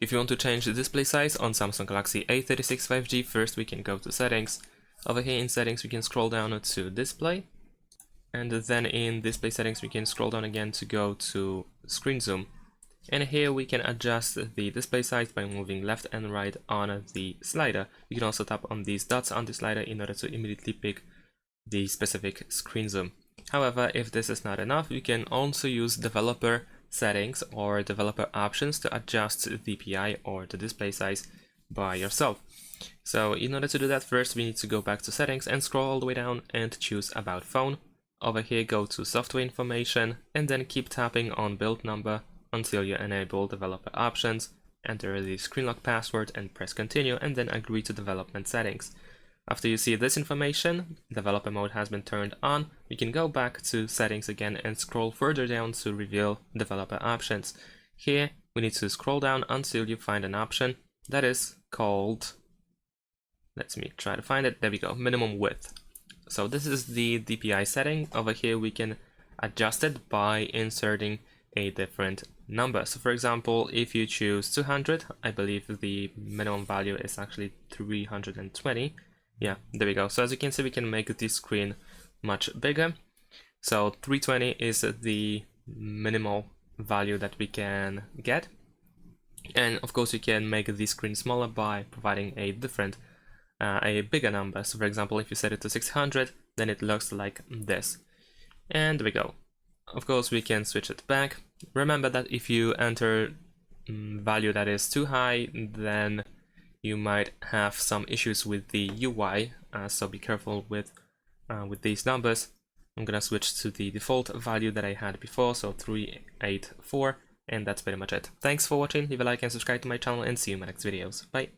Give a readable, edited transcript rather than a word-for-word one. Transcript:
If you want to change the display size on Samsung Galaxy A36 5G, first we can go to settings. Over here in settings we can scroll down to display, and then in display settings we can scroll down again to go to screen zoom. And here we can adjust the display size by moving left and right on the slider. You can also tap on these dots on the slider in order to immediately pick the specific screen zoom. However, if this is not enough, you can also use developer settings or developer options to adjust the DPI or the display size by yourself. So in order to do that, first we need to go back to settings and scroll all the way down and choose about phone. Over here go to software information and then keep tapping on build number until you enable developer options. Enter the screen lock password and press continue, and then agree to development settings. After you see this information, developer mode has been turned on. You can go back to settings again and scroll further down to reveal developer options. Here we need to scroll down until you find an option that is called, let me try to find it, there we go, minimum width. So this is the DPI setting. Over here we can adjust it by inserting a different number. So for example, if you choose 200, I believe the minimum value is actually 320. Yeah, there we go. So as you can see, we can make the screen much bigger. So 320 is the minimal value that we can get. And of course, you can make the screen smaller by providing a different, a bigger number. So for example, if you set it to 600, then it looks like this. And there we go. Of course, we can switch it back. Remember that if you enter value that is too high, then you might have some issues with the UI, so be careful with these numbers. I'm gonna switch to the default value that I had before, so 384, and that's pretty much it. Thanks for watching, leave a like and subscribe to my channel, and see you in my next videos. Bye!